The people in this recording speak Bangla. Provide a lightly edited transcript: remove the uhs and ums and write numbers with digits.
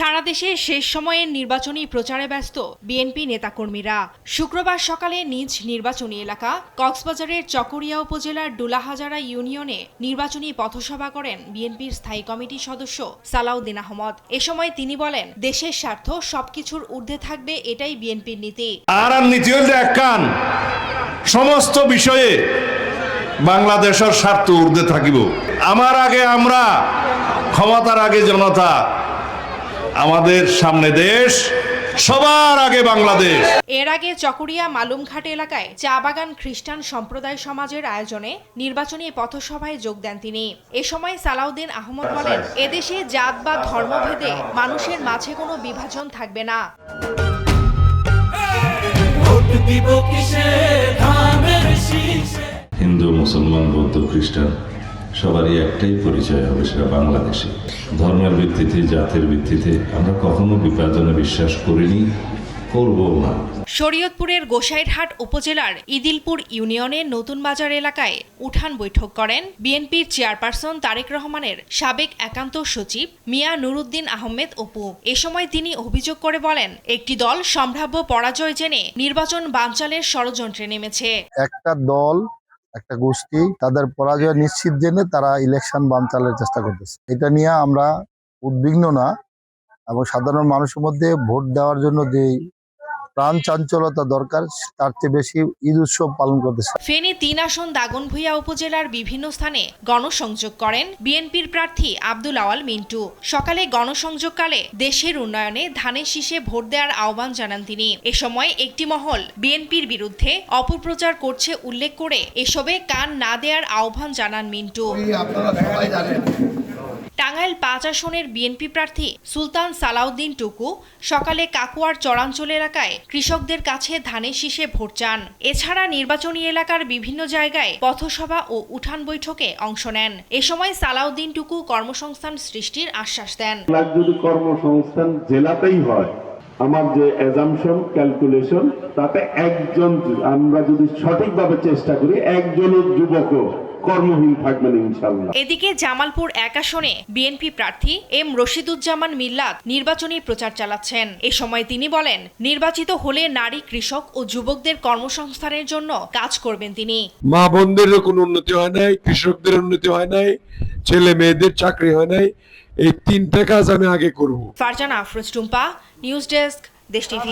সারা দেশে শেষ সময়ের নির্বাচনী প্রচারে ব্যস্ত বিএনপি নেতাকর্মীরা। শুক্রবার সকালে নিজ নির্বাচনী এলাকা কক্সবাজারের চকরিয়া উপজেলার ডুলাহাজারা ইউনিয়নে নির্বাচনী পথসভা করেন বিএনপির স্থায়ী কমিটির সদস্য সালাউদ্দিন আহমদ। এ সময় তিনি বলেন, দেশের স্বার্থ সবকিছুর ঊর্ধ্বে থাকবে, এটাই বিএনপির নীতি। আর নীতি হল একখান, সমস্ত বিষয়ে বাংলাদেশের স্বার্থ ঊর্ধ্বে থাকিব। আমার আগে আমরা, ক্ষমতার আগে জনতা, আমাদের সামনে দেশ, সবার আগে বাংলাদেশ। এর আগে চকরিয়া মালুমঘাট এলাকায় চা বাগান খ্রিস্টান সম্প্রদায় সমাজের আয়োজনে নির্বাচনী পথসভায় যোগ দেন তিনি। এ সময় সালাউদ্দিন আহমদ বলেন, এদেশে জাত বা ধর্মভেদে মানুষের মাঝে কোনো বিভাজন থাকবে না। হিন্দু, মুসলমান, বৌদ্ধ, খ্রিস্টান সবারই একটাই পরিচয় হবে, সেটা বাংলাদেশে। ধর্মের ভিত্তিতে, জাতির ভিত্তিতে আমরা কখনো বিভাজনে বিশ্বাস করিনি, করবো না। শরীয়তপুরের গোসাইরহাট উপজেলার ইদিলপুর ইউনিয়নের নতুন বাজার এলাকায় উঠান বৈঠক করেন বিএনপির চেয়ারপারসন তারেক রহমানের সাবেক একান্ত সচিব মিয়া নুরুদ্দিন আহমেদ অপু। এ সময় তিনি অভিযোগ করে বলেন, একটি দল সম্ভাব্য পরাজয় জেনে নির্বাচন বানচালের ষড়যন্ত্রে নেমেছে। একটা দল, একটা গোষ্ঠী তাদের পরাজয় নিশ্চিত জেনে তারা ইলেকশন বানচালের চেষ্টা করতেছে। এটা নিয়ে আমরা উদ্বিগ্ন না, এবং সাধারণ মানুষের মধ্যে ভোট দেওয়ার জন্য যে প্রাণ চাঞ্চলতা দরকার, তার চেয়ে বেশি ঈদ উৎসব পালন করতেছে। ফেনী ৩ আসন দাগনভূঞা উপজেলার বিভিন্ন স্থানে গণসংযোগ করেন বিএনপির প্রার্থী আব্দুল আওয়াল মিন্টু। সকালে গণসংযোগকালে দেশের উন্নয়নে ধানের শীষে ভোট দেওয়ার আহ্বান জানান তিনি। এ সময় একটি মহল বিএনপির বিরুদ্ধে অপপ্রচার করছে উল্লেখ করে এসবে কান না দেওয়ার আহ্বান জানান মিন্টু। টাঙ্গাইল ৫ আসনের বিএনপি প্রার্থী সুলতান সালাউদ্দিন টুকু সকালে কাকুয়ার চরাঞ্চল এলাকায় কৃষকদের কাছে ধানের শীষে ভোট চান। এছাড়া নির্বাচনী এলাকার বিভিন্ন জায়গায় পথসভা ও উঠান বৈঠকে অংশ নেন। এ সময় সালাউদ্দিন টুকু কর্মসংস্থান সৃষ্টির আশ্বাস দেন। যদি কর্মসংস্থান জেলাতেই হয়, আমার যে অ্যাজাম্পশন ক্যালকুলেশন, তাতে একজন, আমরা যদি সঠিকভাবে চেষ্টা করি, একজনের যুবকও কর্মহীন থাকবেন ইনশাআল্লাহ। এদিকে জামালপুর ১ আসনে বিএনপি প্রার্থী এম রশিদুজ্জামান মিল্লাত নির্বাচনী প্রচার চালাচ্ছেন। এ সময় তিনি বলেন, নির্বাচিত হলে নারী, কৃষক ও যুবকদের কর্মসংস্থানের জন্য কাজ করবেন তিনি। মা বোনদের কোনো উন্নতি হয় নাই, কৃষকদের উন্নতি হয় নাই, ছেলে মেয়েদের চাকরি হয় নাই। এই 3টা কাজ আমি আগে করব। ফারজানা আফরোজ টুম্পা, নিউজ ডেস্ক, দেশ টিভি।